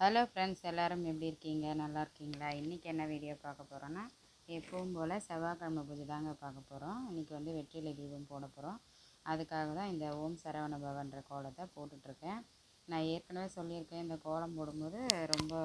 Hello friends, எல்லோரும் எப்படி இருக்கீங்க? நல்லா இருக்கீங்களா? இன்றைக்கி என்ன வீடியோ பார்க்க போகிறோன்னா, எப்பவும் போல் செவ்வாய்க்கிழமை பூஜை தாங்க பார்க்க போகிறோம். இன்றைக்கி வந்து வெற்றிலை தீபம் போட போகிறோம். அதுக்காக தான் இந்த ஓம் சரவண பவன்ற கோலத்தை போட்டுட்ருக்கேன். நான் ஏற்கனவே சொல்லியிருக்கேன், இந்த கோலம் போடும்போது ரொம்ப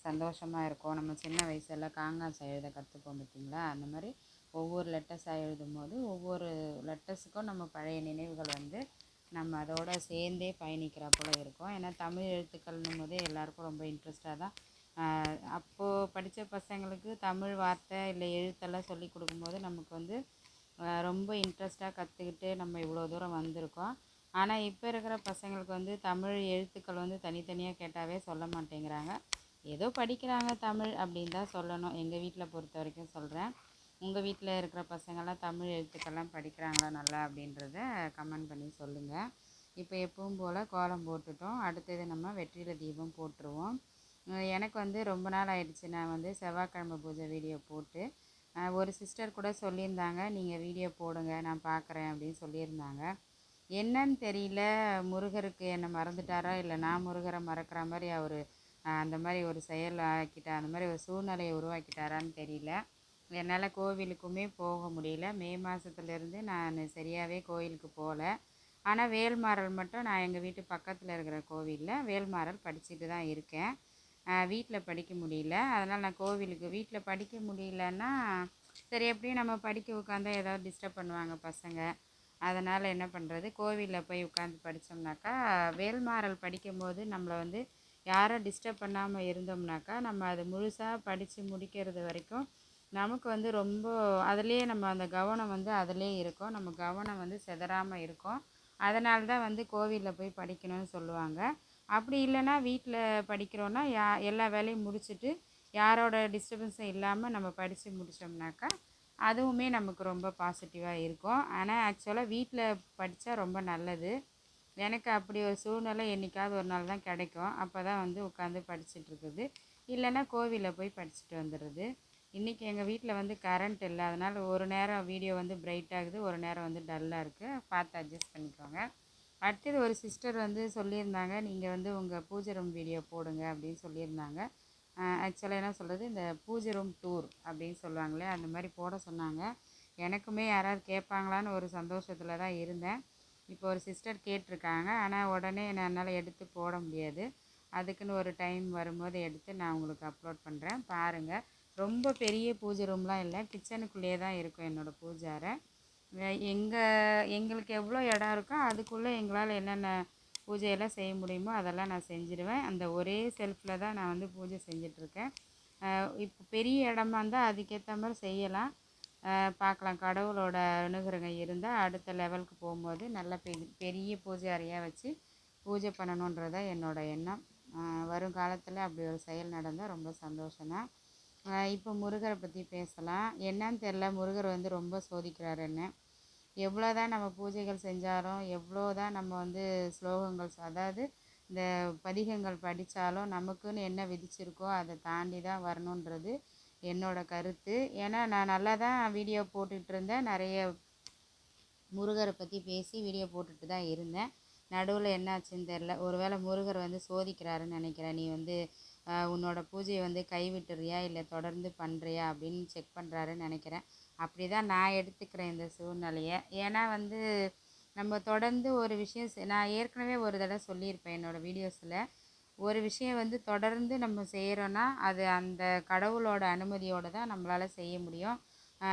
சந்தோஷமாக இருக்கும். நம்ம சின்ன வயசில் காங்காசா எழுத கற்றுப்போம் பார்த்திங்களா? அந்த மாதிரி ஒவ்வொரு லெட்டர்ஸாக எழுதும் போது ஒவ்வொரு லெட்டர்ஸுக்கும் நம்ம பழைய நினைவுகள் வந்து நம்ம அதோடு சேர்ந்தே பயணிக்கிறா போல் இருக்கும். ஏன்னா தமிழ் எழுத்துக்கள்னும் போதே எல்லாேருக்கும் ரொம்ப இன்ட்ரெஸ்டாக தான். அப்போது படித்த பசங்களுக்கு தமிழ் வார்த்தை இல்லை எழுத்தெல்லாம் சொல்லி கொடுக்கும்போது நமக்கு வந்து ரொம்ப இன்ட்ரெஸ்ட்டாக கற்றுக்கிட்டு நம்ம இவ்வளோ தூரம் வந்திருக்கோம். ஆனால் இப்போ இருக்கிற பசங்களுக்கு வந்து தமிழ் எழுத்துக்கள் வந்து தனித்தனியாக கேட்டாவே சொல்ல மாட்டேங்கிறாங்க. ஏதோ படிக்கிறாங்க தமிழ் அப்படின்னு தான் சொல்லணும். எங்கள் வீட்டில் பொறுத்த வரைக்கும் சொல்கிறேன். உங்கள் வீட்டில் இருக்கிற பசங்கள்லாம் தமிழ் எழுத்துக்கள்லாம் படிக்கிறாங்களா நல்லா அப்படின்றத கமெண்ட் பண்ணி சொல்லுங்கள். இப்போ எப்பவும் போல் கோலம் போட்டுட்டோம். அடுத்தது நம்ம வெற்றிலை தீபம் போட்டுருவோம். எனக்கு வந்து ரொம்ப நாள் ஆயிடுச்சு நான் வந்து செவ்வாய்க்கிழமை பூஜை வீடியோ போட்டு. ஒரு சிஸ்டர் கூட சொல்லியிருந்தாங்க, நீங்கள் வீடியோ போடுங்க நான் பார்க்குறேன் அப்படின்னு சொல்லியிருந்தாங்க. என்னன்னு தெரியல, முருகருக்கு என்னை மறந்துட்டாரா இல்லை நான் முருகரை மறக்கிற மாதிரி அவர் அந்த மாதிரி ஒரு செயல் ஆக்கிட்டா, அந்த மாதிரி ஒரு சூழ்நிலையை உருவாக்கிட்டாரான்னு தெரியல. என்னால் கோவிலுக்குமே போக முடியல. மே மாதத்துலேருந்து நான் சரியாகவே கோவிலுக்கு போகல. ஆனால் வேல்மாறல் மட்டும் நான் எங்கள் வீட்டு பக்கத்தில் இருக்கிற கோவிலில் வேல்மாறல் படிச்சுட்டு தான் இருக்கேன். வீட்டில் படிக்க முடியல. அதனால் நான் கோவிலுக்கு வீட்டில் படிக்க முடியலன்னா சரி, எப்படியும் நம்ம படிக்க உட்காந்தா ஏதாவது டிஸ்டர்ப் பண்ணுவாங்க பசங்க. அதனால் என்ன பண்ணுறது, கோவிலில் போய் உட்காந்து படித்தோம்னாக்கா வேல்மாறல் படிக்கும்போது நம்மளை வந்து யாரும் டிஸ்டர்ப் பண்ணாமல் இருந்தோம்னாக்கா நம்ம அது முழுசாக படித்து முடிக்கிறது வரைக்கும் நமக்கு வந்து ரொம்ப அதிலே நம்ம அந்த கவனம் வந்து அதிலே இருக்கும். நம்ம கவனம் வந்து சிதறாமல் இருக்கும். அதனால தான் வந்து கோவிலில் போய் படிக்கணும்னு சொல்லுவாங்க. அப்படி இல்லைன்னா வீட்டில் படிக்கிறோன்னா எல்லா வேலையும் முடிச்சுட்டு யாரோட டிஸ்டர்பன்ஸும் இல்லாமல் நம்ம படித்து முடித்தோம்னாக்கா அதுவுமே நமக்கு ரொம்ப பாசிட்டிவாக இருக்கும். ஆனால் ஆக்சுவலாக வீட்டில் படித்தா ரொம்ப நல்லது. எனக்கு அப்படி ஒரு சூழ்நிலை என்றைக்காவது ஒரு நாள் தான் கிடைக்கும். அப்போ தான் வந்து உட்காந்து படிச்சுட்ருக்குது. இல்லைன்னா கோவிலில் போய் படிச்சுட்டு வந்துடுறது. இன்றைக்கி எங்கள் வீட்டில் வந்து கரண்ட் இல்லை. அதனால் ஒரு நேரம் வீடியோ வந்து பிரைட் ஆகுது, ஒரு நேரம் வந்து டல்லாக இருக்குது. பார்த்து அட்ஜஸ்ட் பண்ணிக்கோங்க. அடுத்தது ஒரு சிஸ்டர் வந்து சொல்லியிருந்தாங்க, நீங்கள் வந்து உங்கள் பூஜை ரூம் வீடியோ போடுங்க அப்படின்னு சொல்லியிருந்தாங்க. ஆக்சுவலாக என்ன சொல்கிறது, இந்த பூஜை ரூம் டூர் அப்படின்னு சொல்லுவாங்களே அந்த மாதிரி போட சொன்னாங்க. எனக்குமே யாராவது கேட்பாங்களான்னு ஒரு சந்தோஷத்தில் தான் இருந்தேன். இப்போ ஒரு சிஸ்டர் கேட்டிருக்காங்க. ஆனால் உடனே என்னால் எடுத்து போட முடியாது. அதுக்குன்னு ஒரு டைம் வரும்போது எடுத்து நான் உங்களுக்கு அப்லோட் பண்ணுறேன், பாருங்கள். ரொம்ப பெரிய பூஜை ரூம்லாம் இல்லை, கிச்சனுக்குள்ளேயே தான் இருக்கும் என்னோடய பூஜை அறை. எங்களுக்கு எவ்வளோ இடம் இருக்கோ அதுக்குள்ளே எங்களால் என்னென்ன பூஜையெல்லாம் செய்ய முடியுமோ அதெல்லாம் நான் செஞ்சுடுவேன். அந்த ஒரே செல்ஃபில் தான் நான் வந்து பூஜை செஞ்சிட்ருக்கேன். இப்போ பெரிய இடமா இருந்தால் அதுக்கேற்ற மாதிரி செய்யலாம். பார்க்கலாம், கடவுளோட அனுகிரகம் இருந்தால் அடுத்த லெவலுக்கு போகும்போது நல்ல பெரிய பூஜை அறையாக வச்சு பூஜை பண்ணணுன்றதான் என்னோடய எண்ணம். வருங்காலத்தில் அப்படி ஒரு செயல் நடந்தால் ரொம்ப சந்தோஷம்தான். இப்போ முருகரை பற்றி பேசலாம். என்னன்னு தெரில, முருகர் வந்து ரொம்ப சோதிக்கிறார் என்ன. எவ்வளோ தான் நம்ம பூஜைகள் செஞ்சாலும், எவ்வளோ தான் நம்ம வந்து ஸ்லோகங்கள் அதாவது இந்த பதிகங்கள் படித்தாலும் நமக்குன்னு என்ன விதிச்சிருக்கோ அதை தாண்டி தான் வரணுன்றது என்னோடய கருத்து. ஏன்னா நான் நல்லா தான் வீடியோ போட்டுட்ருந்தேன், நிறைய முருகரை பற்றி பேசி வீடியோ போட்டுட்டு தான் இருந்தேன். நடுவில் என்னாச்சுன்னு தெரில, ஒருவேளை முருகர் வந்து சோதிக்கிறாருன்னு நினைக்கிறேன். நீ வந்து உன்னோட பூஜையை வந்து கைவிட்டுறியா இல்லை தொடர்ந்து பண்ணுறியா அப்படின்னு செக் பண்ணுறாருன்னு நினைக்கிறேன். அப்படி தான் நான் எடுத்துக்கிறேன் இந்த சூழ்நிலையை. ஏன்னா வந்து நம்ம தொடர்ந்து ஒரு விஷயம் நான் ஏற்கனவே ஒரு தடவை சொல்லியிருப்பேன் என்னோடய வீடியோஸில். ஒரு விஷயம் வந்து தொடர்ந்து நம்ம செய்கிறோன்னா அது அந்த கடவுளோட அனுமதியோடு தான் நம்மளால் செய்ய முடியும்.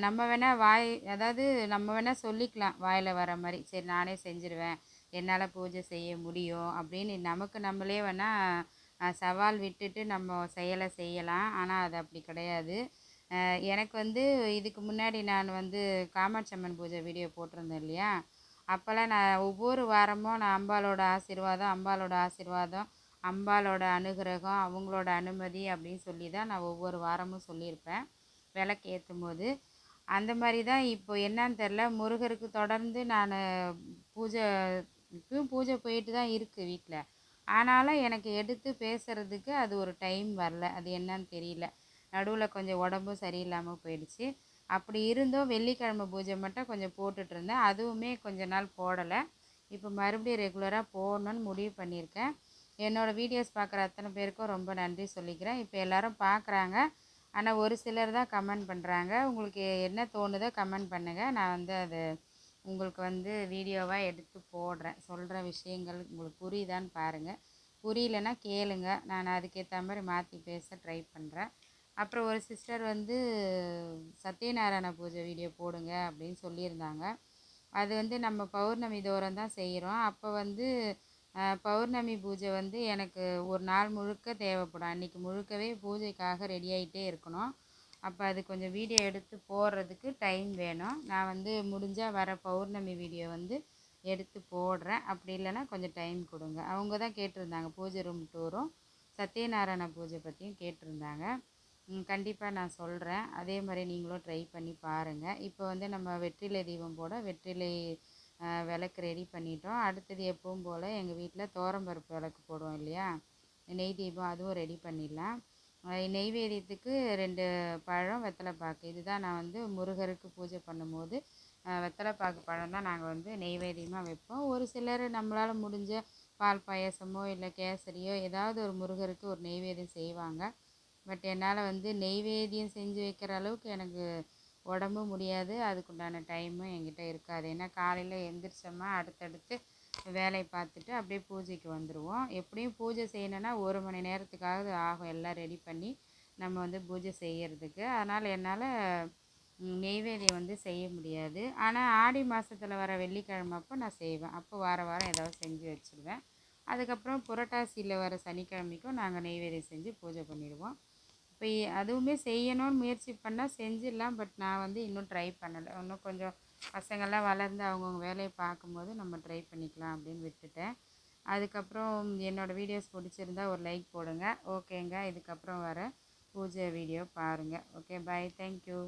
நம்ம வேணால் அதாவது நம்ம வேணால் சொல்லிக்கலாம் வாயில் வர மாதிரி, சரி நானே செஞ்சுருவேன், என்னால் பூஜை செய்ய முடியும் அப்படின்னு நமக்கு நம்மளே வேணால் சவால் விட்டுட்டு நம்ம செயலை செய்யலாம். ஆனால் அது அப்படி கிடையாது. எனக்கு வந்து இதுக்கு முன்னாடி நான் வந்து காமாட்சி அம்மன் பூஜை வீடியோ போட்டிருந்தேன் இல்லையா, அப்போல்லாம் நான் ஒவ்வொரு வாரமும் நான் அம்பாலோட ஆசீர்வாதம், அம்பாலோட ஆசீர்வாதம், அம்பாலோட அனுகிரகம், அவங்களோட அனுமதி அப்படின்னு சொல்லி தான் நான் ஒவ்வொரு வாரமும் சொல்லியிருப்பேன் விளக்கு ஏற்றும் போது. அந்த மாதிரி தான் இப்போ என்னான்னு தெரில, முருகருக்கு தொடர்ந்து நான் பூஜை இப்பவும் பூஜை போயிட்டு தான் இருக்குது வீட்டில். ஆனாலும் எனக்கு எடுத்து பேசுகிறதுக்கு அது ஒரு டைம் வரல. அது என்னன்னு தெரியல. நடுவில் கொஞ்சம் உடம்பும் சரியில்லாமல் போயிடுச்சு. அப்படி இருந்தும் வெள்ளிக்கிழமை பூஜை மட்டும் கொஞ்சம் போட்டுட்ருந்தேன். அதுவுமே கொஞ்ச நாள் போடலை. இப்போ மறுபடியும் ரெகுலராக போடணுன்னு முடிவு பண்ணியிருக்கேன். என்னோடய வீடியோஸ் பார்க்குற அத்தனை பேருக்கும் ரொம்ப நன்றி சொல்லிக்கிறேன். இப்போ எல்லோரும் பார்க்குறாங்க, ஆனால் ஒரு சிலர் தான் கமெண்ட் பண்ணுறாங்க. உங்களுக்கு என்ன தோணுதோ கமெண்ட் பண்ணுங்கள். நான் வந்து அது உங்களுக்கு வந்து வீடியோவாக எடுத்து போடுறேன். சொல்கிற விஷயங்கள் உங்களுக்கு புரியுதான்னு பாருங்கள். புரியலன்னா கேளுங்க, நான் அதுக்கேற்ற மாதிரி மாற்றி பேச ட்ரை பண்ணுறேன். அப்புறம் ஒரு சிஸ்டர் வந்து சத்யநாராயண பூஜை வீடியோ போடுங்க அப்படின்னு சொல்லியிருந்தாங்க. அது வந்து நம்ம பௌர்ணமி தோறும் தான் செய்கிறோம். அப்போ வந்து பௌர்ணமி பூஜை வந்து எனக்கு ஒரு நாள் முழுக்க தேவைப்படும். அன்றைக்கி முழுக்கவே பூஜைக்காக ரெடி ஆகிட்டே இருக்கணும். அப்போ அது கொஞ்சம் வீடியோ எடுத்து போடுறதுக்கு டைம் வேணும். நான் வந்து முடிஞ்சால் வர பௌர்ணமி வீடியோ வந்து எடுத்து போடுறேன். அப்படி இல்லைன்னா கொஞ்சம் டைம் கொடுங்க. அவங்க தான் கேட்டிருந்தாங்க பூஜை ரூம் டூரும் சத்யநாராயண பூஜை பற்றியும் கேட்டிருந்தாங்க. கண்டிப்பாக நான் சொல்கிறேன். அதே மாதிரி நீங்களும் ட்ரை பண்ணி பாருங்கள். இப்போ வந்து நம்ம வெற்றிலை தீபம் போட வெற்றிலை விளக்கு ரெடி பண்ணிட்டோம். அடுத்தது எப்பவும் போல் எங்கள் வீட்டில் துவரம்பருப்பு விளக்கு போடுவோம் இல்லையா, நெய் தீபம் அதுவும் ரெடி பண்ணிடலாம். நெய்வேத்தியத்துக்கு 2 பழம் வெத்தலைப்பாக்கு, இதுதான் நான் வந்து முருகருக்கு பூஜை பண்ணும்போது வெத்தலைப்பாக்கு பழம் தான் நாங்கள் வந்து நெய்வேத்தியமாக வைப்போம். ஒரு சிலர் நம்மளால் முடிஞ்ச பால் பாயசமோ இல்லை கேசரியோ ஏதாவது ஒரு முருகருக்கு ஒரு நெய்வேத்தியம் செய்வாங்க. பட் என்னால் வந்து நெய்வேத்தியம் செஞ்சு வைக்கிற அளவுக்கு எனக்கு உடம்பு முடியாது, அதுக்குண்டான டைமும் என்கிட்ட இருக்காது. ஏன்னா காலையில் எழுந்திரிச்சோமா அடுத்தடுத்து வேலையை பார்த்துட்டு அப்படியே பூஜைக்கு வந்துடுவோம். எப்படியும் பூஜை செய்யணுன்னா 1 மணி நேரத்துக்காவது ஆகும் எல்லாம் ரெடி பண்ணி நம்ம வந்து பூஜை செய்கிறதுக்கு. அதனால் என்னால் நெய்வேத்தியம் வந்து செய்ய முடியாது. ஆனால் ஆடி மாதத்தில் வர வெள்ளிக்கிழமை அப்போ நான் செய்வேன். அப்போ வாரம் வாரம் ஏதாவது செஞ்சு வச்சுருவேன். அதுக்கப்புறம் புரட்டாசியில் வர சனிக்கிழமைக்கும் நாங்கள் நெய்வேத்தியம் செஞ்சு பூஜை பண்ணிடுவோம். இப்போ அதுவுமே செய்யணும்னு முயற்சி பண்ணால் செஞ்சிடலாம். பட் நான் வந்து இன்னும் ட்ரை பண்ணலை. இன்னும் கொஞ்சம் பசங்கள்லாம் வளர்ந்து அவங்கவுங்க வேலையை பார்க்கும்போது நம்ம ட்ரை பண்ணிக்கலாம் அப்படின்னு விட்டுட்டேன். அதுக்கப்புறம் என்னோடய வீடியோஸ் பிடிச்சிருந்தா ஒரு லைக் போடுங்க. ஓகேங்க, இதுக்கப்புறம் வர பூஜை வீடியோ பாருங்கள். ஓகே, பாய், தேங்க்யூ.